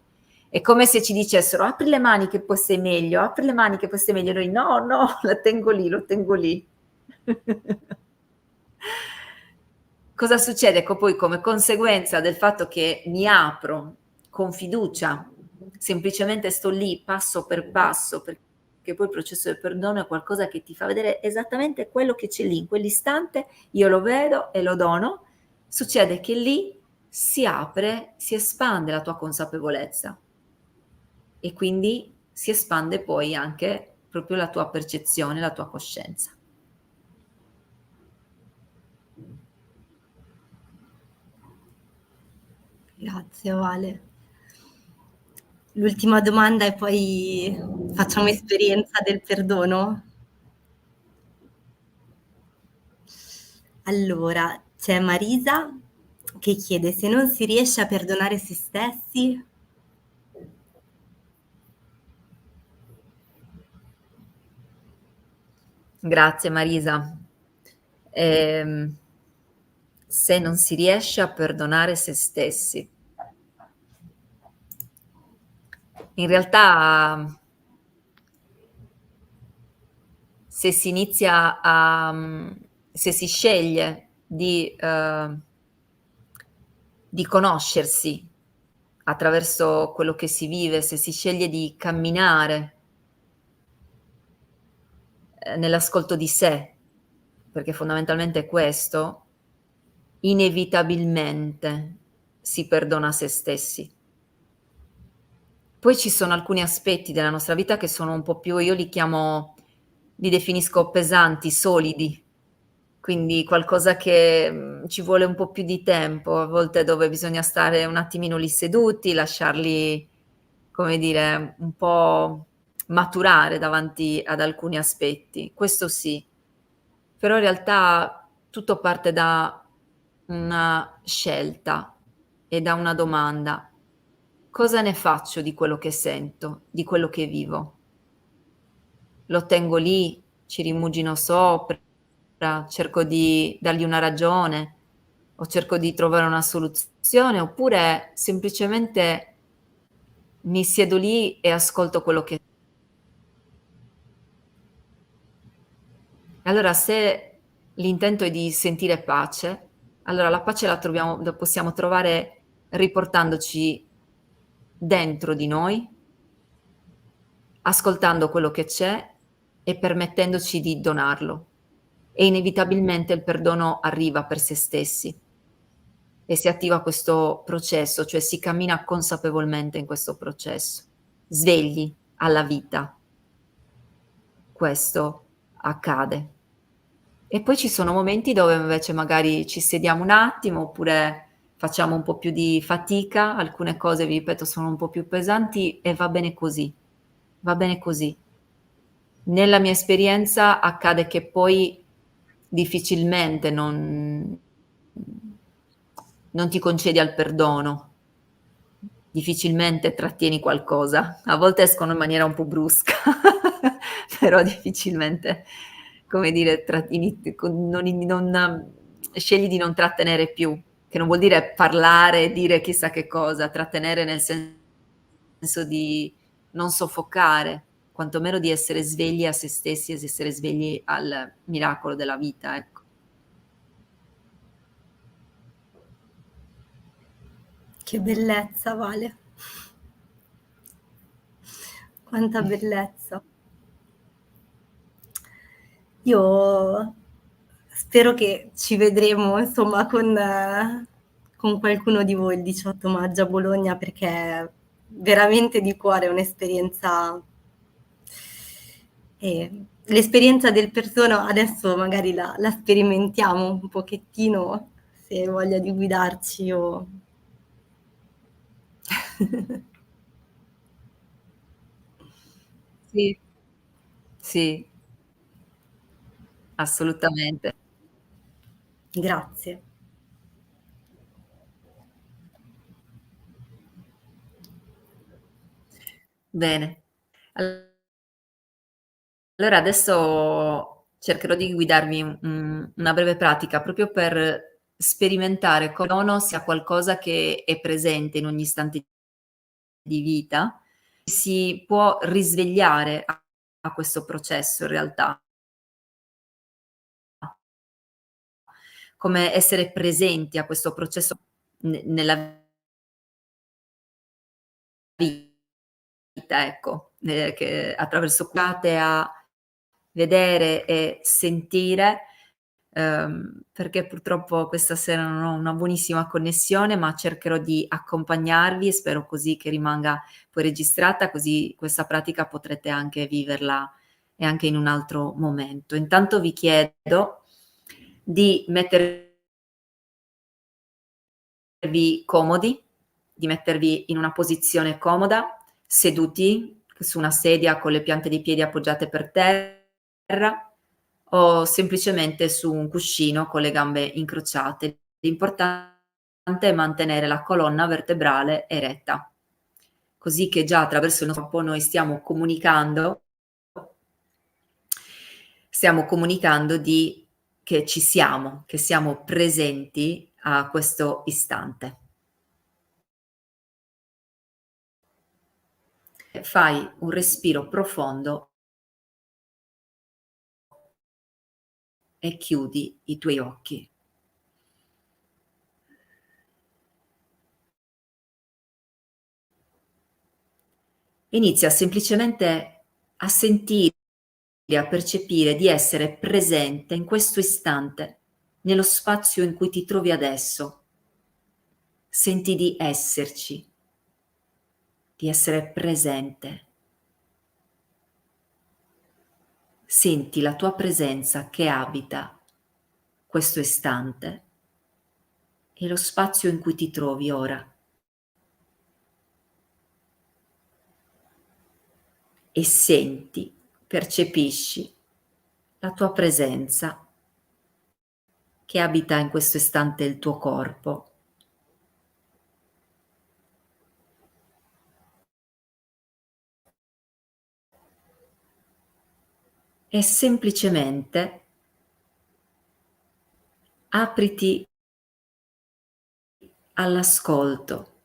È come se ci dicessero apri le mani che poi sei meglio, apri le mani che poi sei meglio. Noi no, no, la tengo lì, lo tengo lì. Cosa succede? Ecco, poi come conseguenza del fatto che mi apro con fiducia, semplicemente sto lì passo per passo, perché poi il processo del perdono è qualcosa che ti fa vedere esattamente quello che c'è lì, in quell'istante io lo vedo e lo dono, succede che lì si apre, si espande la tua consapevolezza e quindi si espande poi anche proprio la tua percezione, la tua coscienza. Grazie, Vale. L'ultima domanda e poi facciamo esperienza del perdono. Allora, c'è Marisa che chiede se non si riesce a perdonare se stessi. Grazie Marisa. Se non si riesce a perdonare se stessi. In realtà, se si inizia se si sceglie di conoscersi attraverso quello che si vive, se si sceglie di camminare nell'ascolto di sé, perché fondamentalmente è questo, inevitabilmente si perdona se stessi. Poi ci sono alcuni aspetti della nostra vita che sono un po' più, io li definisco pesanti, solidi, quindi qualcosa che ci vuole un po' più di tempo, a volte dove bisogna stare un attimino lì seduti, lasciarli, come dire, un po' maturare davanti ad alcuni aspetti, questo sì. Però in realtà tutto parte da una scelta e da una domanda: cosa ne faccio di quello che sento, di quello che vivo? Lo tengo lì, ci rimugino sopra, cerco di dargli una ragione o cerco di trovare una soluzione, oppure semplicemente mi siedo lì e ascolto quello che. Allora, se l'intento è di sentire pace, allora la pace la possiamo trovare riportandoci dentro di noi, ascoltando quello che c'è e permettendoci di donarlo. E inevitabilmente il perdono arriva per se stessi e si attiva questo processo, cioè si cammina consapevolmente in questo processo, svegli alla vita. Questo accade. E poi ci sono momenti dove invece magari ci sediamo un attimo oppure facciamo un po' più di fatica, alcune cose, vi ripeto, sono un po' più pesanti e va bene così, va bene così. Nella mia esperienza accade che poi difficilmente non ti concedi al perdono, difficilmente trattieni qualcosa, a volte escono in maniera un po' brusca, però difficilmente, come dire, scegli di non trattenere più, che non vuol dire parlare, dire chissà che cosa, trattenere nel senso di non soffocare, quantomeno di essere svegli a se stessi e di essere svegli al miracolo della vita, ecco. Che bellezza, Vale. Quanta bellezza. Io spero che ci vedremo, insomma, con qualcuno di voi il 18 maggio a Bologna, perché veramente di cuore è un'esperienza E l'esperienza del perdono adesso magari la sperimentiamo un pochettino, se hai voglia di guidarci o... Sì, sì, assolutamente. Grazie. Bene. Allora adesso cercherò di guidarvi una breve pratica proprio per sperimentare come l'ono sia qualcosa che è presente in ogni istante di vita, si può risvegliare a questo processo in realtà, come essere presenti a questo processo nella vita, ecco, che attraverso curate a vedere e sentire, perché purtroppo questa sera non ho una buonissima connessione, ma cercherò di accompagnarvi e spero così che rimanga poi registrata, così questa pratica potrete anche viverla e anche in un altro momento. Intanto vi chiedo di mettervi comodi, di mettervi in una posizione comoda, seduti su una sedia con le piante dei piedi appoggiate per terra o semplicemente su un cuscino con le gambe incrociate. L'importante è mantenere la colonna vertebrale eretta, così che già attraverso il nostro corpo noi stiamo comunicando di che ci siamo, che siamo presenti a questo istante. Fai un respiro profondo e chiudi i tuoi occhi. Inizia semplicemente a sentire, a percepire di essere presente in questo istante, nello spazio in cui ti trovi adesso. Senti di esserci, di essere presente. Senti la tua presenza che abita questo istante e lo spazio in cui ti trovi ora. E senti, percepisci la tua presenza che abita in questo istante il tuo corpo. E semplicemente apriti all'ascolto,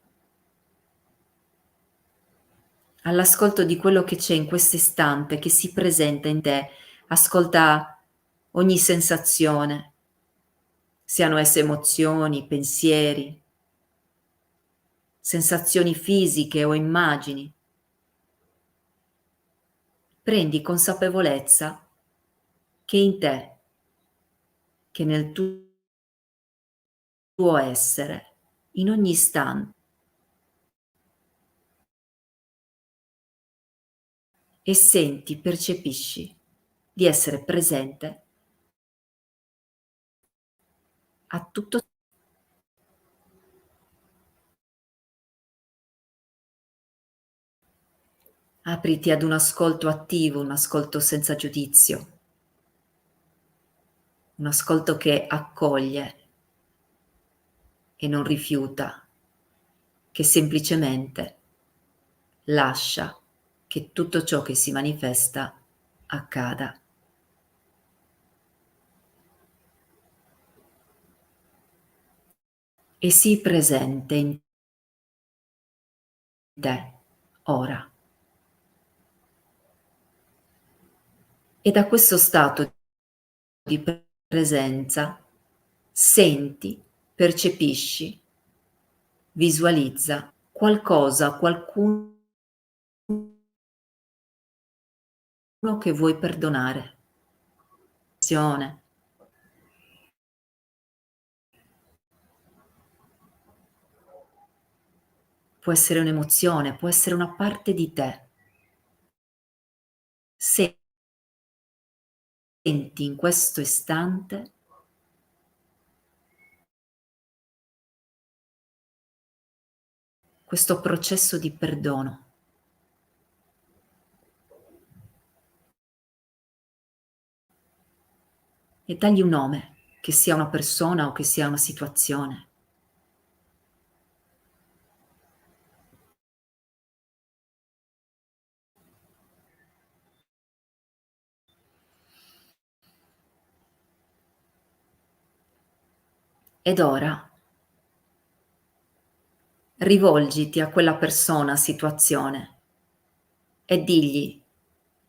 all'ascolto di quello che c'è in questo istante, che si presenta in te. Ascolta ogni sensazione, siano esse emozioni, pensieri, sensazioni fisiche o immagini. Prendi consapevolezza che in te, che nel tuo essere, in ogni istante, e senti, percepisci di essere presente a tutto. Apriti ad un ascolto attivo, un ascolto senza giudizio, un ascolto che accoglie e non rifiuta, che semplicemente lascia che tutto ciò che si manifesta accada. E sii presente in te, ora. E da questo stato di presenza senti, percepisci, visualizza qualcosa, qualcuno che vuoi perdonare. Può essere un'emozione, può essere una parte di te. senti in questo istante questo processo di perdono e dagli un nome, che sia una persona o che sia una situazione. Ed ora rivolgiti a quella persona, situazione e digli: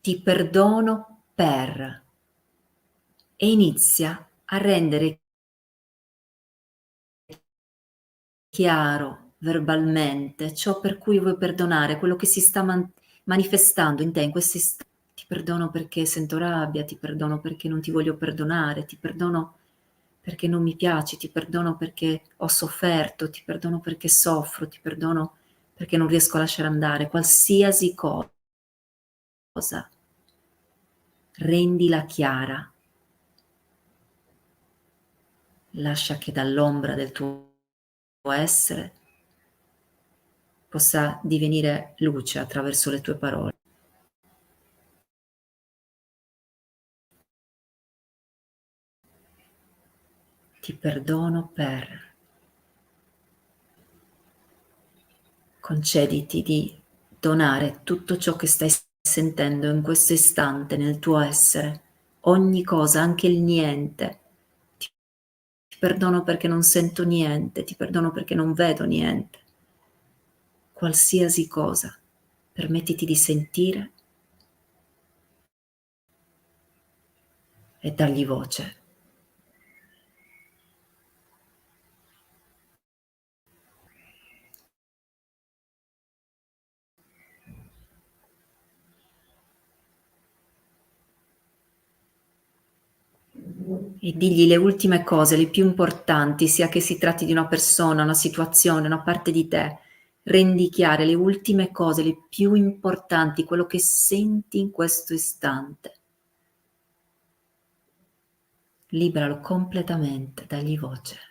"Ti perdono per" e inizia a rendere chiaro verbalmente ciò per cui vuoi perdonare, quello che si sta manifestando in te in questi. Ti perdono perché sento rabbia, ti perdono perché non ti voglio perdonare, ti perdono perché non mi piaci, ti perdono perché ho sofferto, ti perdono perché soffro, ti perdono perché non riesco a lasciare andare, qualsiasi cosa, rendila chiara, lascia che dall'ombra del tuo essere possa divenire luce attraverso le tue parole. Ti perdono per. Concediti di donare tutto ciò che stai sentendo in questo istante nel tuo essere, ogni cosa, anche il niente. Ti perdono perché non sento niente, ti perdono perché non vedo niente. Qualsiasi cosa, permettiti di sentire e dargli voce. E digli le ultime cose, le più importanti, sia che si tratti di una persona, una situazione, una parte di te. Rendi chiare le ultime cose, le più importanti, quello che senti in questo istante. Liberalo completamente, dagli voce.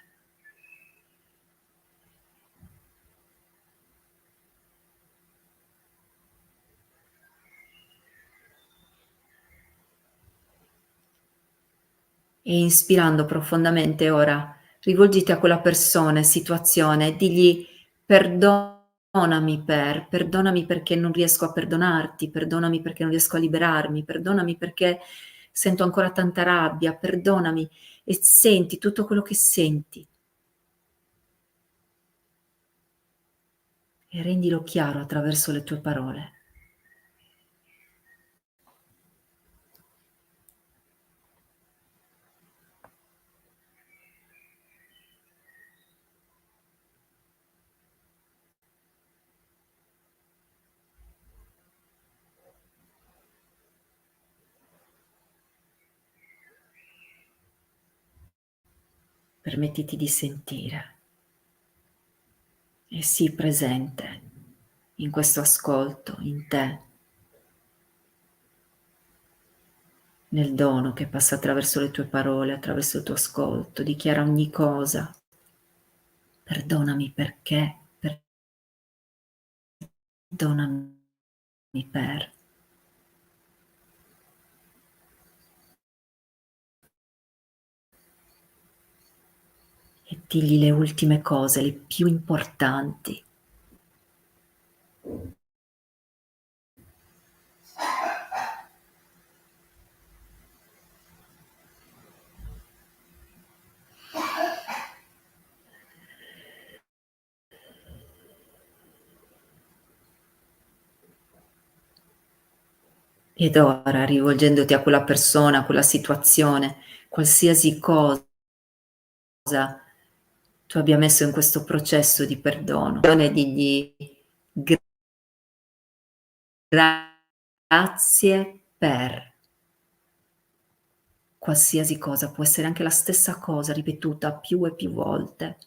E inspirando profondamente ora, rivolgiti a quella persona e situazione e digli: perdonami perché non riesco a perdonarti, perdonami perché non riesco a liberarmi, perdonami perché sento ancora tanta rabbia, perdonami, e senti tutto quello che senti e rendilo chiaro attraverso le tue parole. Permettiti di sentire e sii presente in questo ascolto, in te, nel dono che passa attraverso le tue parole, attraverso il tuo ascolto. Dichiara ogni cosa. Perdonami perché, perdonami per. E digli le ultime cose, le più importanti. Ed ora, rivolgendoti a quella persona, a quella situazione, qualsiasi cosa tu abbia messo in questo processo di perdono, e digli grazie per. Qualsiasi cosa, può essere anche la stessa cosa ripetuta più e più volte.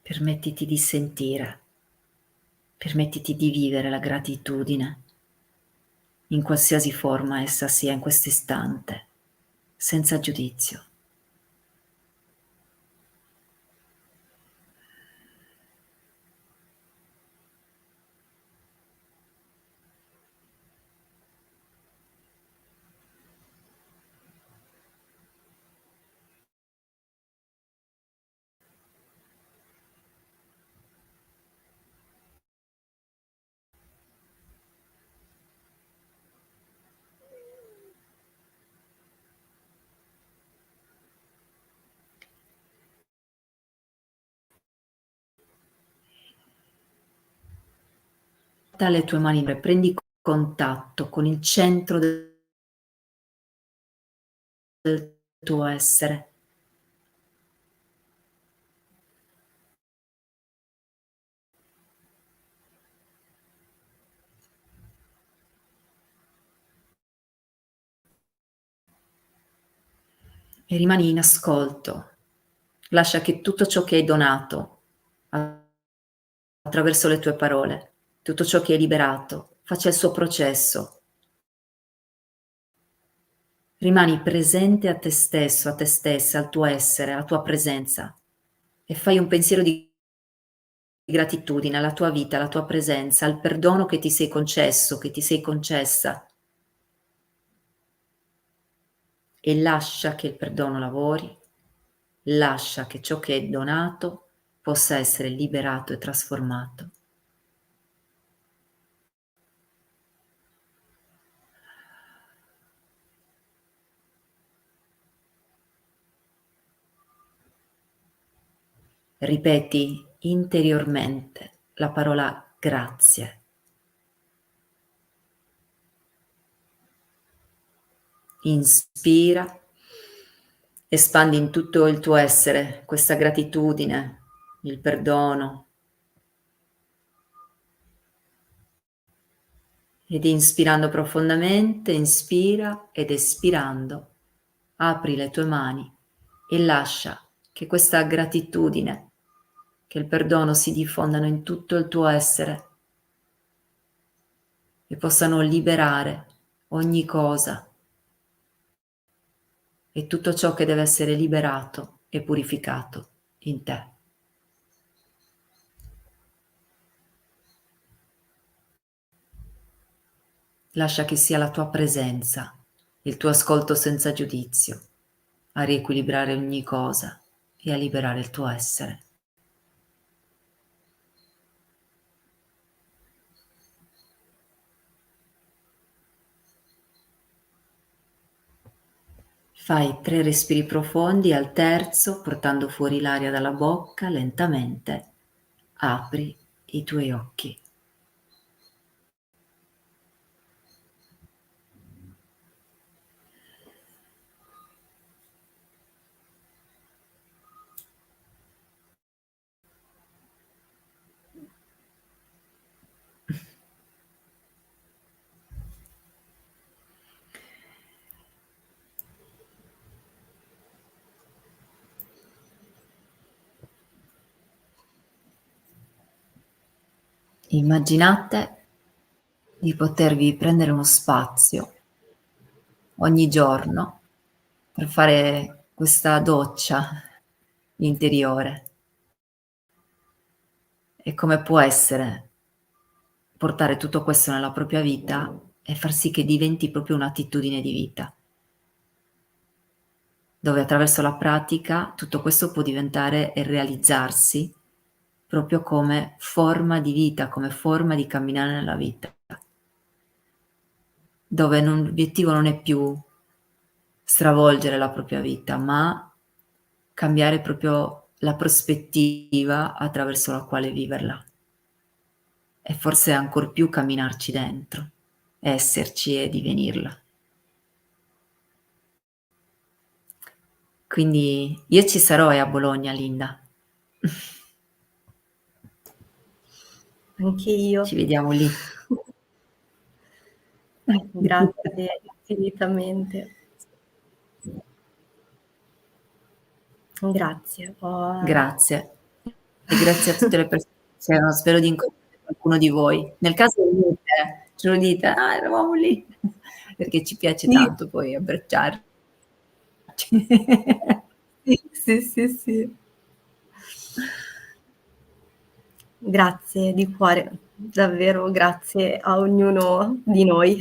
Permettiti di sentire, permettiti di vivere la gratitudine, in qualsiasi forma essa sia in questo istante, senza giudizio. Le tue mani, prendi contatto con il centro del tuo essere. E rimani in ascolto. Lascia che tutto ciò che hai donato attraverso le tue parole, tutto ciò che hai liberato, faccia il suo processo. Rimani presente a te stesso, a te stessa, al tuo essere, alla tua presenza e fai un pensiero di gratitudine alla tua vita, alla tua presenza, al perdono che ti sei concesso, che ti sei concessa. E lascia che il perdono lavori, lascia che ciò che è donato possa essere liberato e trasformato. Ripeti interiormente la parola grazie. Inspira, espandi in tutto il tuo essere questa gratitudine, il perdono. Ed inspirando profondamente, inspira ed espirando, apri le tue mani e lascia che questa gratitudine, che il perdono si diffondano in tutto il tuo essere e possano liberare ogni cosa e tutto ciò che deve essere liberato e purificato in te. Lascia che sia la tua presenza, il tuo ascolto senza giudizio, a riequilibrare ogni cosa e a liberare il tuo essere. Fai 3 respiri profondi, al terzo, portando fuori l'aria dalla bocca, lentamente apri i tuoi occhi. Immaginate di potervi prendere uno spazio ogni giorno per fare questa doccia interiore. E come può essere portare tutto questo nella propria vita e far sì che diventi proprio un'attitudine di vita, dove attraverso la pratica tutto questo può diventare e realizzarsi proprio come forma di vita, come forma di camminare nella vita, dove l'obiettivo non è più stravolgere la propria vita, ma cambiare proprio la prospettiva attraverso la quale viverla. E forse ancor più camminarci dentro, esserci e divenirla. Quindi io ci sarò a Bologna, Linda. Anche io. Ci vediamo lì. Grazie infinitamente. Grazie. Grazie. e grazie a tutte le persone che c'erano, spero di incontrare qualcuno di voi. Nel caso venite, ce lo dite: "Ah, eravamo lì", perché ci piace Sì, tanto poi abbracciarci. sì, sì, sì, sì. Grazie di cuore, davvero grazie a ognuno di noi.